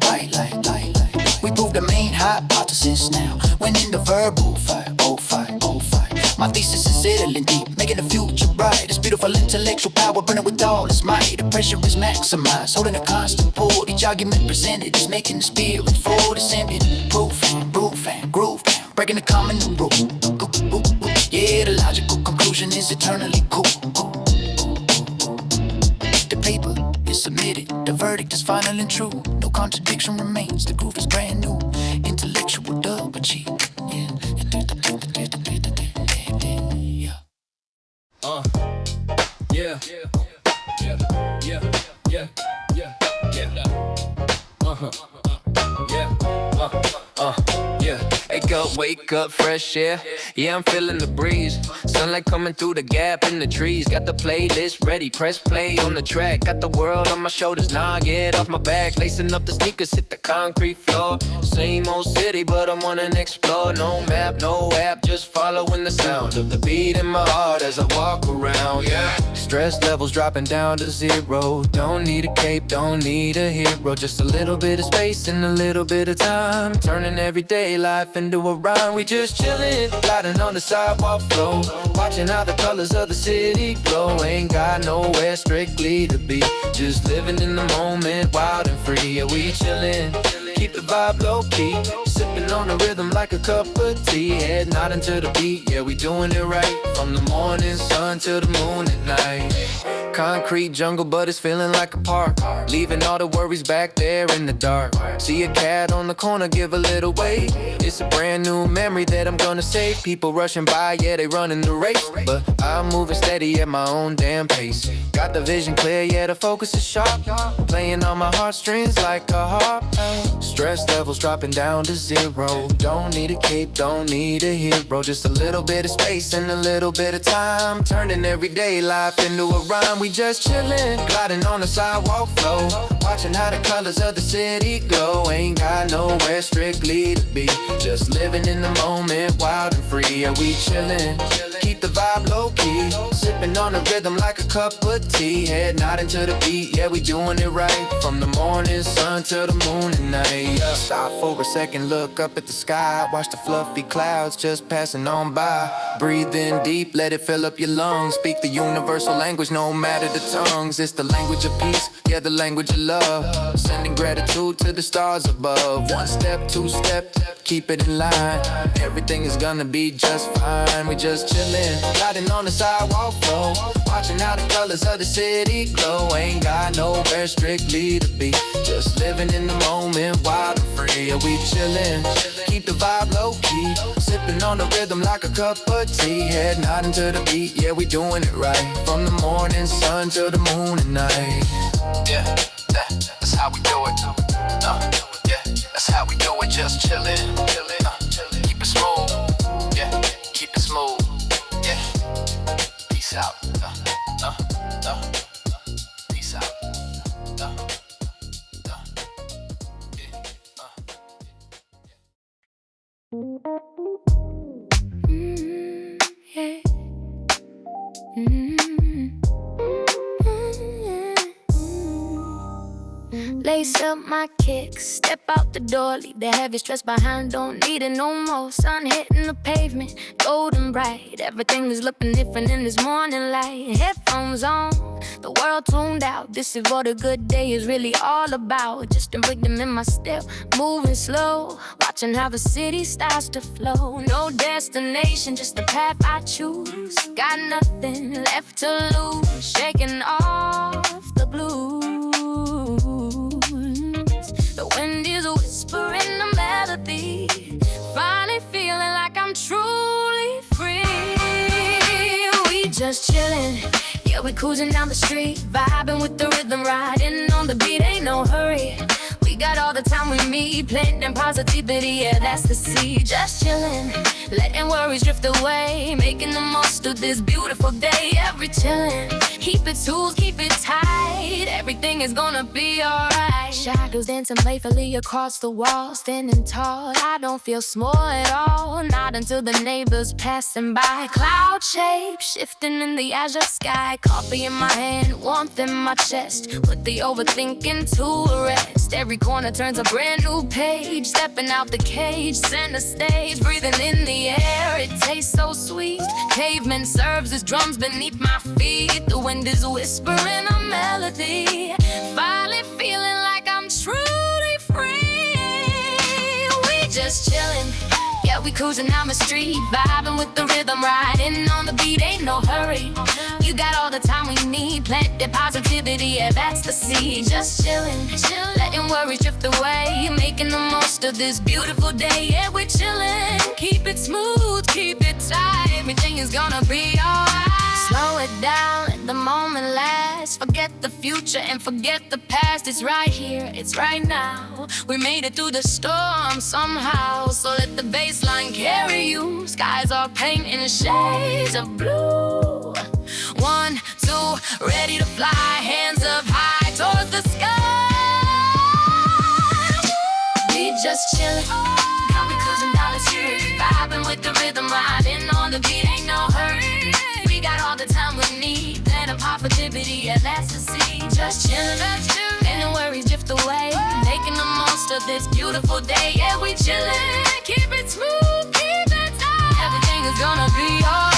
We prove the main hypothesis now, winning the verbal fight. My thesis is settling deep, making the future bright. This beautiful intellectual power burning with all its might. The pressure is maximized, holding a constant pull. Each argument presented is making the spirit full. This ambient profile, groove, breaking the common rule. Yeah, the logical conclusion is eternally cool. The paper is submitted, the verdict is final and true. No contradiction remains, the groove is brand new. Intellectual double G. Yeah. Wake up, fresh air. Yeah, I'm feeling the breeze. Sunlight coming through the gap in the trees. Got the playlist ready, press play on the track. Got the world on my shoulders, now I get off my back. Lacing up the sneakers, hit the concrete floor. Same old city, but I'm wanting to explore. No map, no app, just following the sound of the beat in my heart as I walk around. Yeah, stress levels dropping down to zero. Don't need a cape, don't need a hero. Just a little bit of space and a little bit of time. Turning everyday life into a rhyme. We just chillin', gliding on the sidewalk flow. Watching how the colors of the city glow. Ain't got nowhere strictly to be. Just living in the moment, wild and free. Yeah, we chillin', keep the vibe low key. Sipping Sipping on the rhythm like a cup of tea, head nodding to the beat, yeah, we doing it right. From the morning sun till the moon at night. Concrete jungle, but it's feeling like a park. Leaving all the worries back there in the dark. See a cat on the corner, give a little wave. It's a brand new memory that I'm gonna save. People rushing by, yeah, they running the race, but I'm moving steady at my own damn pace. Got the vision clear, yeah, the focus is sharp. Playing on my heartstrings like a harp. Stress levels dropping down to zero. Don't need a cape, don't need a hero. Just a little bit of space and a little bit of time. Turning everyday life into a rhyme. We just chillin', gliding on the sidewalk flow. Watching how the colors of the city glow. Ain't got nowhere strictly to be. Just living in the moment, wild and free. Yeah, we chillin', keep the vibe low key. Sipping on the rhythm like a cup of tea. Head nodding to the beat, yeah, we doing it right. From the morning sun till the moon at night. Yeah. Stop for a second, look up at the sky. Watch the fluffy clouds just passing on by. Breathe in deep, let it fill up your lungs. Speak the universal language, no matter the tongues. It's the language of peace, yeah, the language of love. Sending gratitude to the stars above. One step, two step, keep it in line. Everything is gonna be just fine. We just chillin', riding on the sidewalk flow. Watching how the colors of the city glow. Ain't got nowhere strictly to be. Just living in the moment, wild and free. Yeah, we chillin', keep the vibe low key. Sipping on the rhythm like a cup of tea. Head nodding to the beat, yeah, we doing it right. From the morning sun till the moon at night. Yeah, that's how we do it. Yeah, that's how we do it. Just chillin', keep it smooth. Yeah, keep it smooth. Yeah, peace out. Peace out. Yeah. Lace up my kicks, step out the door, leave the heavy stress behind, don't need it no more. Sun hitting the pavement, golden bright, everything is looking different in this morning light. Headphones on, the world tuned out, this is what a good day is really all about. Just a rhythm in my step, moving slow, watching how the city starts to flow. No destination, just the path I choose. Got nothing left to lose, shaking off the blues. The wind is whispering a melody, finally feeling like I'm truly free. We just chillin', yeah, we cruising down the street, vibing with the rhythm, riding on the beat, ain't no hurry. We got all the time we need, planting positivity, yeah, that's the seed. Just chillin', letting worries drift away, making the most of this beautiful day. Yeah, we chillin', keep it tools, keep it tight, everything is gonna be alright. Shadows dancing playfully across the wall, standing tall, I don't feel small at all, not until the neighbors passing by. Cloud shape shifting in the azure sky, coffee in my hand, warmth in my chest, put the overthinking to rest. Every corner turns a brand new page, stepping out the cage, center stage, breathing in the air, it tastes so sweet. Pavement serves as drums beneath my feet, the wind is whispering a melody, finally feeling like I'm truly free. We just chillin', yeah, we cruising down the street, vibing with the rhythm, riding on the beat, ain't no hurry. You got all the time we need, planted positivity, yeah, that's the seed. Just chillin', letting worries drift away, making the most of this beautiful day. Yeah, we're chillin', keep it smooth, keep it tight, everything is gonna be alright. Slow it down, let the moment last, forget the future and forget the past. It's right here, it's right now, we made it through the storm somehow. So let the baseline carry you, skies are painting shades of blue. 1, 2, ready to fly, hands up high towards the sky. We just chillin', now we cruising down the street, vibing with the rhythm, riding on the beat, ain't no hurry. We got all the time we need, planting positivity, yeah, that's the seed. Just chillin', letting worries drift away, making the most of this beautiful day. Yeah, we chillin', keep it smooth, keep it tight, everything is gonna be alright.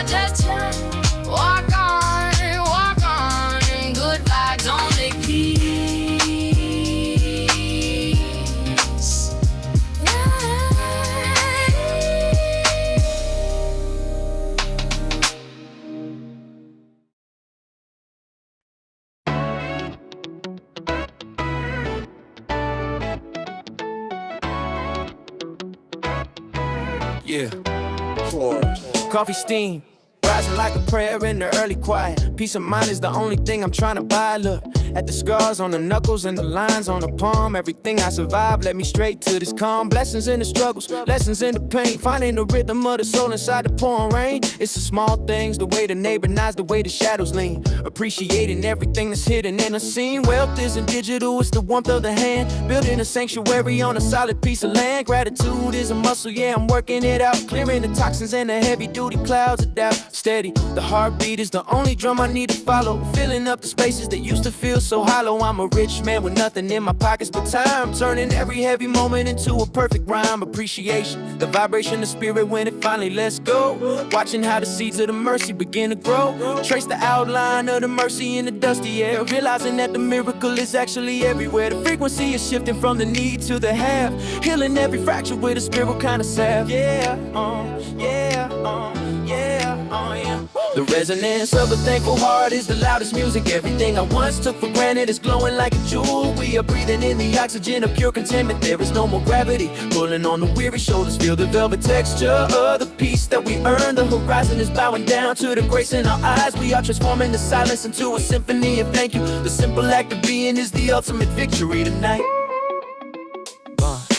Just chillin', walk on, good vibes only keep. Yeah. Coffee steam, rising like a prayer in the early quiet. Peace of mind is the only thing I'm trying to buy. Look at the scars on the knuckles and the lines on the palm. Everything I survived led me straight to this calm. Blessings in the struggles, lessons in the pain. Finding the rhythm of the soul inside the pouring rain. It's the small things, the way the neighbor nods, the way the shadows lean. Appreciating everything that's hidden and unseen. Wealth isn't digital, it's the warmth of the hand. Building a sanctuary on a solid piece of land. Gratitude is a muscle, yeah, I'm working it out. Clearing the toxins and the heavy duty clouds of doubt. Steady, the heartbeat is the only drum I need to follow. Filling up the spaces that used to feel so hollow. I'm a rich man with nothing in my pockets but time. Turning every heavy moment into a perfect rhyme. Appreciation, the vibration of spirit when it finally lets go. Watching how the seeds of the mercy begin to grow. Trace the outline of the mercy in the dusty air. Realizing that the miracle is actually everywhere. The frequency is shifting from the need to the have. Healing every fracture with a spiritual kind of salve. Yeah, yeah, yeah. The resonance of a thankful heart is the loudest music. Everything I once took for granted is glowing like a jewel. We are breathing in the oxygen of pure contentment. There is no more gravity pulling on the weary shoulders. Feel the velvet texture of the peace that we earn. The horizon is bowing down to the grace in our eyes. We are transforming the silence into a symphony of thank you. The simple act of being is the ultimate victory tonight.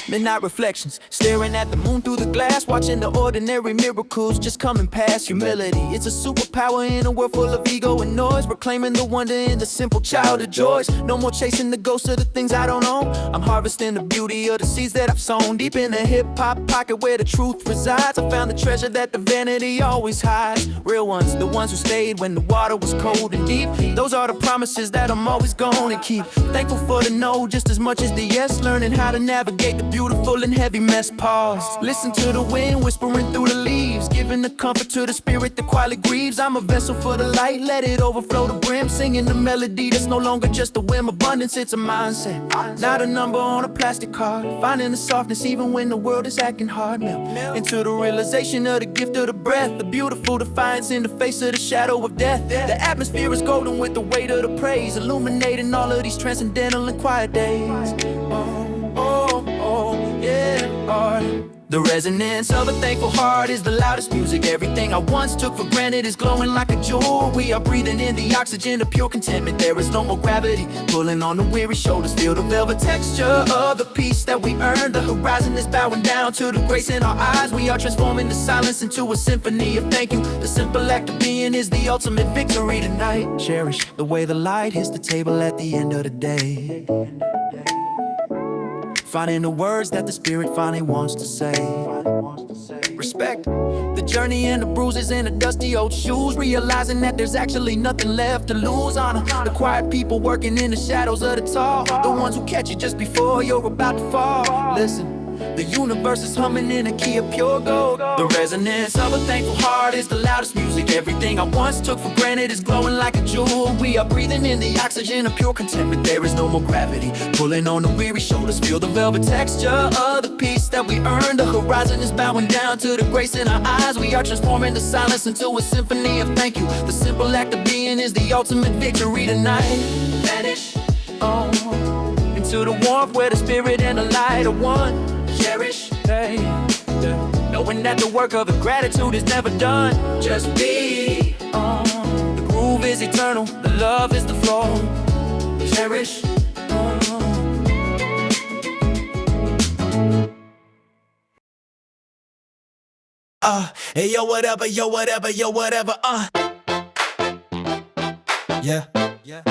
Midnight reflections, staring at the moon through the glass, watching the ordinary miracles just coming past. Humility, it's a superpower in a world full of ego and noise. Reclaiming the wonder in the simple childhood joys. No more chasing the ghosts of the things I don't own. I'm harvesting the beauty of the seeds that I've sown. Deep in the hip-hop pocket where the truth resides, I found the treasure that the vanity always hides. Real ones, the ones who stayed when the water was cold and deep. Those are the promises that I'm always gonna keep. Thankful for the no just as much as the yes. Learning how to navigate the beautiful and heavy mess. Pause, listen to the wind whispering through the leaves, giving the comfort to the spirit that quietly grieves. I'm a vessel for the light, let it overflow the brim. Singing the melody that's no longer just a whim. Abundance, it's a mindset, not a number on a plastic card. Finding the softness even when the world is acting hard. Melt into the realization of the gift of the breath. The beautiful defiance in the face of the shadow of death. The atmosphere is golden with the weight of the praise, illuminating all of these transcendental and quiet days. The resonance of a thankful heart is the loudest music. Everything I once took for granted is glowing like a jewel. We are breathing in the oxygen of pure contentment. There is no more gravity pulling on the weary shoulders. Feel the velvet texture of the peace that we earned. The horizon is bowing down to the grace in our eyes. We are transforming the silence into a symphony of thank you. The simple act of being is the ultimate victory tonight. Cherish the way the light hits the table at the end of the day. Finding the words that the spirit finally wants to say. Respect the journey and the bruises and the dusty old shoes. Realizing that there's actually nothing left to lose. Honor the quiet people working in the shadows of the tall. The ones who catch you just before you're about to fall. Listen, the universe is humming in a key of pure gold. The resonance of a thankful heart is the loudest music. Everything I once took for granted is glowing like a jewel. We are breathing in the oxygen of pure contentment. There is no more gravity pulling on the weary shoulders. Feel the velvet texture of the peace that we earned. The horizon is bowing down to the grace in our eyes. We are transforming the silence into a symphony of thank you. The simple act of being is the ultimate victory tonight. Vanish into the warmth where the spirit and the light are one. Cherish, hey, knowing that the work of gratitude is never done. Just be, the groove is eternal, the love is the flow. Cherish, hey yo whatever, yo whatever, yo whatever, yeah, yeah,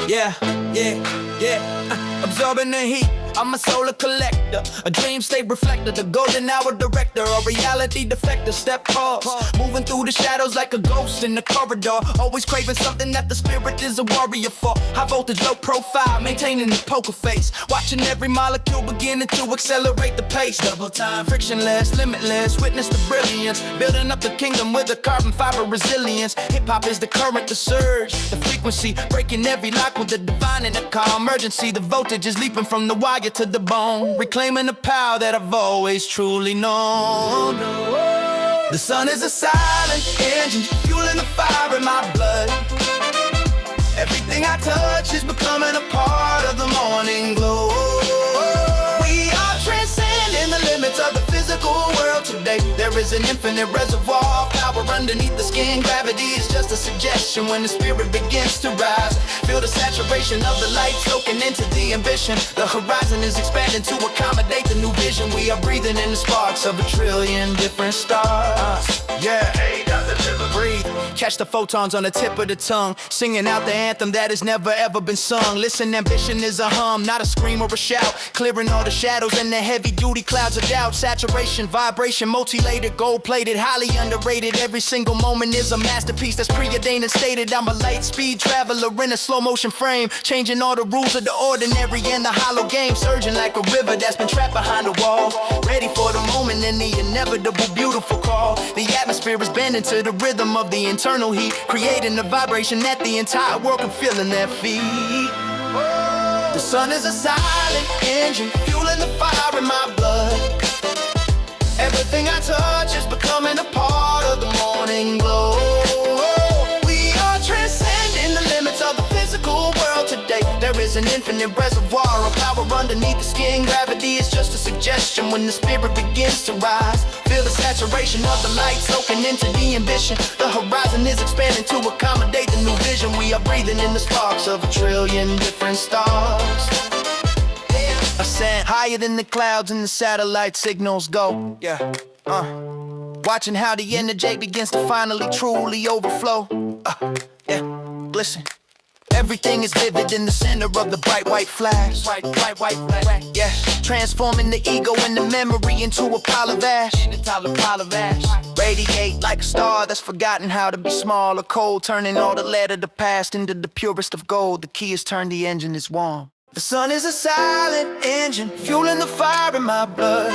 yeah, yeah. Absorbing the heat, I'm a solar collector, a dream state reflector, the golden hour director, a reality deflector. Step pause, moving through the shadows like a ghost in the corridor. Always craving something that the spirit is a warrior for. High voltage, low profile, maintaining the poker face. Watching every molecule beginning to accelerate the pace. Double time, frictionless, limitless. Witness the brilliance, building up the kingdom with a carbon fiber resilience. Hip-hop is the current, the surge, the frequency, breaking every lock with the divine in a calm emergency. The voltage is leaping from the wire to the bone, reclaiming the power that I've always truly known. The sun is a silent engine, fueling the fire in my blood. Everything I touch is becoming a part of the morning glow. We there is an infinite reservoir of power underneath the skin. Gravity is just a suggestion when the spirit begins to rise. Feel the saturation of the light soaking into the ambition. The horizon is expanding to accommodate the new vision. We are breathing in the sparks of a trillion different stars. Yeah, hey, breathe. Catch the photons on the tip of the tongue, singing out the anthem that has never ever been sung. Listen, ambition is a hum, not a scream or a shout, clearing all the shadows and the heavy duty clouds of doubt. Saturation, vibration, multi-layered, gold-plated, highly underrated. Every single moment is a masterpiece that's preordained and stated. I'm a light speed traveler in a slow motion frame, changing all the rules of the ordinary and the hollow game, surging like a river that's been trapped behind a wall, ready for the moment and the inevitable beautiful call. The atmosphere is bending to the rhythm of the internal heat, creating a vibration that the entire world can feel in their feet. The sun is a silent engine, fueling the fire in my blood. Everything I touch is becoming a part of the morning glow. We are transcending the limits of the physical world today. There is an infinite reservoir of power underneath the skin. Gravity is just a suggestion when the spirit begins to rise. Feel the saturation of the light soaking into the ambition. The horizon is expanding to accommodate the new vision. We are breathing in the sparks of a trillion different stars. Ascend higher than the clouds and the satellite signals go. Yeah, watching how the energy begins to finally truly overflow. Yeah, listen. Everything is vivid in the center of the bright white flash. Bright white flash. Yeah, transforming the ego and the memory into a pile of ash. Radiate like a star that's forgotten how to be small or cold, turning all the lead of the past into the purest of gold. The key is turn the engine is warm. The sun is a silent engine, fueling the fire in my blood.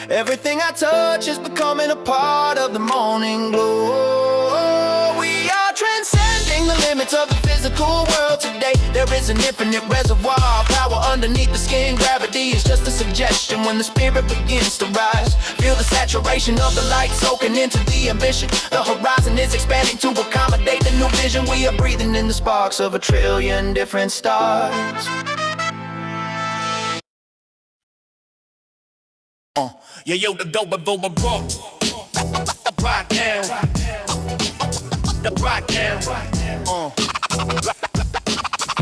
Everything I touch is becoming a part of the morning glow. We are transcending the limits of the physical world today. There is an infinite reservoir of power underneath the skin. Gravity is just a suggestion when the spirit begins to rise. Feel the saturation of the light soaking into the ambition. The horizon is expanding to accommodate the new vision. We are breathing in the sparks of a trillion different stars. Yeah, yo, the dope of the rock. Right now. The right now.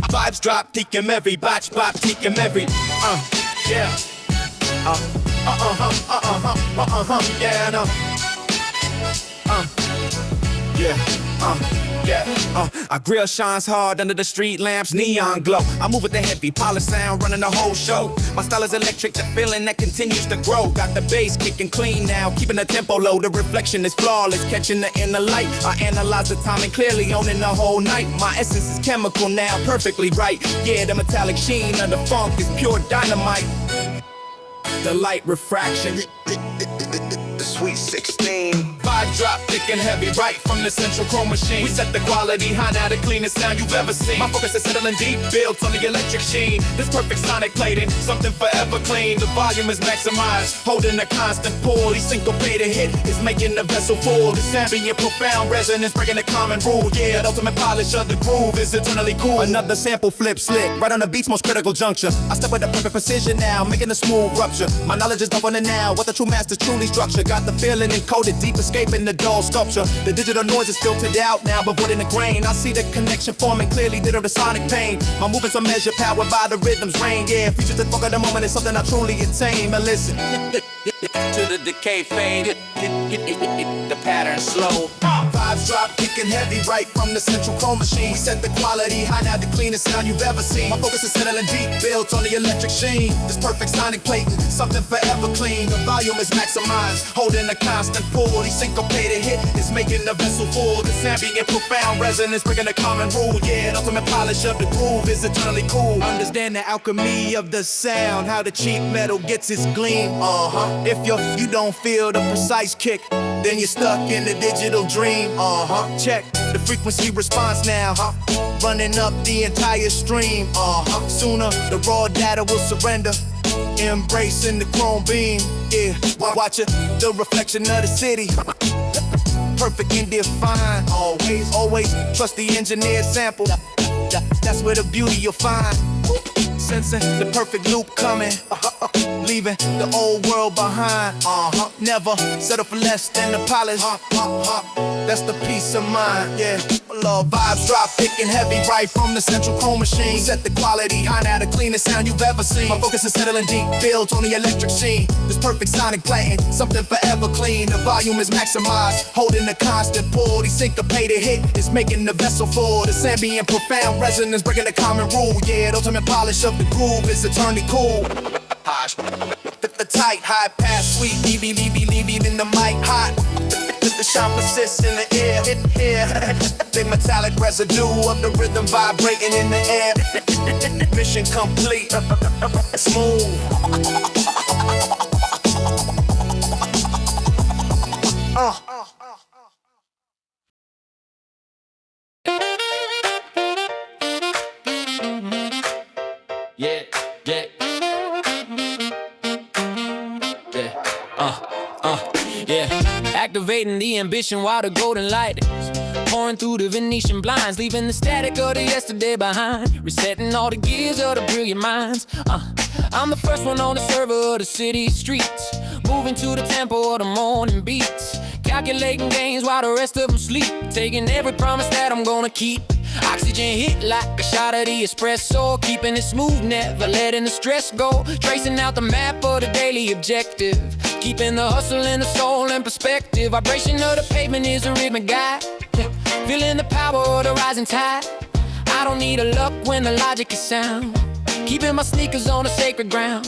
Vibes drop, take him every batch, bop, take him every. Yeah. Yeah, no. Our grill shines hard under the street lamps, neon glow. I move with the heavy, polished sound, running the whole show. My style is electric, the feeling that continues to grow. Got the bass kicking clean now, keeping the tempo low. The reflection is flawless, catching the inner light. I analyze the timing clearly, owning the whole night. My essence is chemical now, perfectly right. Yeah, the metallic sheen of the funk is pure dynamite. The light refraction, The sweet 16. vibe drop thick and heavy, right from the central chrome machine. We set the quality high, now the cleanest sound you've ever seen. My focus is settling deep, built on the electric sheen. This perfect sonic plating, something forever clean. The volume is maximized, holding a constant pull. Each syncopated hit is making the vessel full. This ambient profound resonance, breaking the common rule. Yeah, the ultimate polish of the groove is eternally cool. Another sample flip slick, right on the beat's most critical juncture. I step with the perfect precision now, making a smooth rupture. My knowledge is up on it now, what the true master's truly structure. Got the feeling encoded deep, escaping the dull sculpture. The digital noise is filtered out now, but avoiding the grain. I see the connection forming clearly, did the sonic pain. My movements are measured, powered by the rhythm's rain. Yeah, future the fuck of the moment is something I truly attain. But listen, to the decay fade, the pattern slow. Vibes drop, kicking heavy, right from the central chrome machine. We set the quality high, now the cleanest sound you've ever seen. My focus is settling deep, built on the electric sheen. This perfect sonic plating, something forever clean. The volume is maximized, holding a constant pull. Each syncopated hit is making the vessel full. This ambient profound resonance, breaking the common rule. Yeah, the ultimate polish of the groove is eternally cool. Understand the alchemy of the sound, how the cheap metal gets its gleam. If you don't feel the precise kick, then you're stuck in the digital dream. Check the frequency response now, running up the entire stream. Sooner the raw data will surrender, embracing the chrome beam. Yeah, watch it, the reflection of the city, perfect and defined. Always trust the engineered sample. That's where the beauty you'll find. Sensing the perfect loop coming, leaving the old world behind. Never settle for less than the polish. That's the peace of mind, yeah. Love vibes drop thick and heavy right from the central chrome machine. Set the quality high, now the cleanest sound you've ever seen. My focus is settling deep, built on the electric sheen. This perfect sonic playing, something forever clean. The volume is maximized, holding the constant pull. The syncopated hit is making the vessel full. This ambient profound resonance breaking the common rule. Yeah, the ultimate polish of the groove is eternally cool. The tight, high pass, sweet, leaving the mic hot. The shine persists in the air, the metallic residue of the rhythm vibrating in the air. Mission complete, smooth. Yeah. Activating the ambition while the golden light is pouring through the Venetian blinds, leaving the static of the yesterday behind, resetting all the gears of the brilliant minds. I'm the first one on the server of the city streets, moving to the tempo of the morning beats, calculating gains while the rest of them sleep, taking every promise that I'm gonna keep. Oxygen hit like a shot of the espresso, keeping it smooth, never letting the stress go, tracing out the map of the daily objective, keeping the hustle and the soul in perspective. Vibration of the pavement is a rhythmic guide, feeling the power of the rising tide. I don't need a luck when the logic is sound, keeping my sneakers on the sacred ground,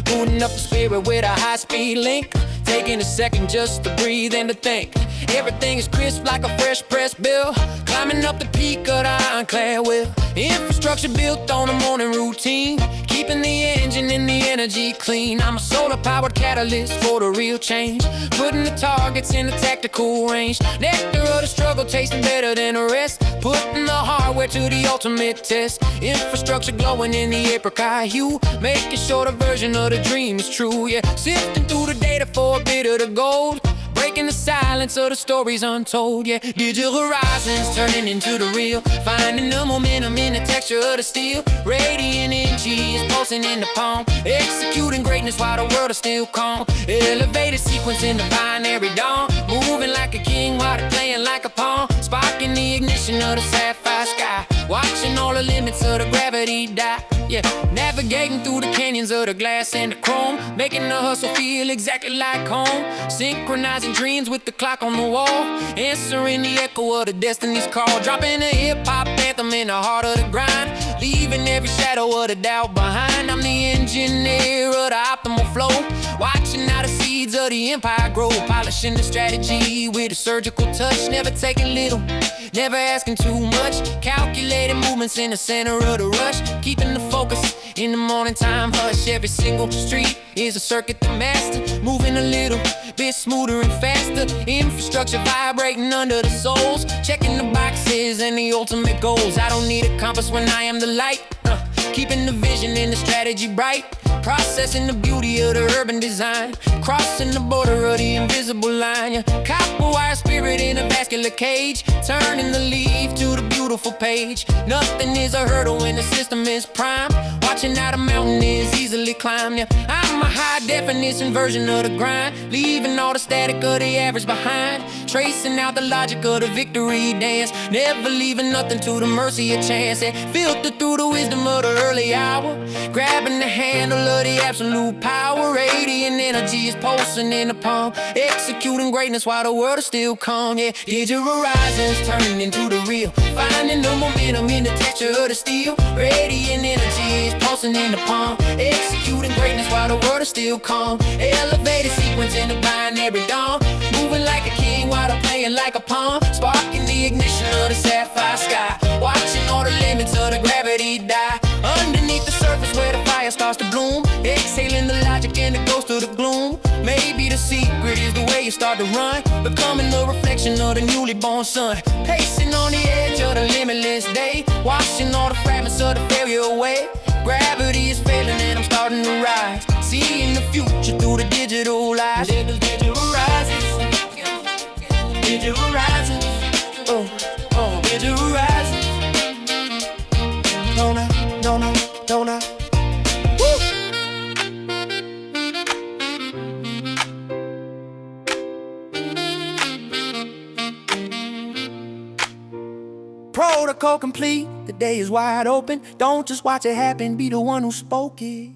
booting up the spirit with a high-speed link, taking a second just to breathe and to think. Everything is crisp like a fresh pressed bill, climbing up the peak of the ironclad wheel. Infrastructure built on a morning routine, keeping the engine and the energy clean. I'm a solar-powered catalyst for the real change, putting the targets in the tactical range. Nectar of the struggle tasting better than the rest, putting the hardware to the ultimate test. Infrastructure glowing in the apricot hue, making sure the version of the dream is true. Yeah, sifting through the data for a bit of the gold, breaking the silence of the stories untold. Yeah, digital horizons turning into the real, finding the momentum in the texture of the steel. Radiant energy is pulsing in the palm, executing greatness while the world is still calm. Elevated sequence in the binary dawn, moving like a king while they're playing like a pawn. Sparking the ignition of the sapphire sky, watching all the limits of the gravity die. Yeah, navigating through the canyons of the glass and the chrome, making the hustle feel exactly like home. Synchronizing dreams with the clock on the wall, answering the echo of the destiny's call. Dropping a hip-hop anthem in the heart of the grind, leaving every shadow of the doubt behind. I'm the engineer of the optimal flow, watching how the seeds of the empire grow, polishing the strategy with a surgical touch. Never taking little, never asking too much, calculating movements in the center of the rush, keeping the focus in the morning time hush. Every single street is a circuit to master, moving a little bit smoother and faster. Infrastructure vibrating under the soles, checking the boxes and the ultimate goals. I don't need a compass when I am the light, keeping the vision and the strategy bright, processing the beauty of the urban design, crossing the border of the invisible line. Yeah. Copper wire spirit in a vascular cage, turning the leaf to the beautiful page. Nothing is a hurdle when the system is prime, watching how the mountain is easily climbed. Yeah. I'm a high definition version of the grind, leaving all the static of the average behind, tracing out the logic of the victory dance, never leaving nothing to the mercy of chance. Yeah. Filtered through the wisdom of the early hour, grabbing the handle of the absolute power. Radiant energy is pulsing in the palm, executing greatness while the world is still calm. Yeah, digital horizons turning into the real, finding the momentum in the texture of the steel. Radiant energy is pulsing in the palm, executing greatness while the world is still calm. Elevated sequence in the binary dawn, moving like a king while they're playing like a pawn. Sparking the ignition of the sapphire sky, watching all the limits of the gravity die. Underneath the surface where the fire starts to bloom, exhaling the logic and the ghost of the gloom. Maybe the secret is the way you start to run, becoming the reflection of the newly born sun. Pacing on the edge of the limitless day, washing all the fragments of the failure away. Gravity is failing and I'm starting to rise, seeing the future through the digital eyes. Digital horizons, digital horizons, digital horizons. Don't I? circle complete. The day is wide open. Don't just watch it happen, be the one who spoke it.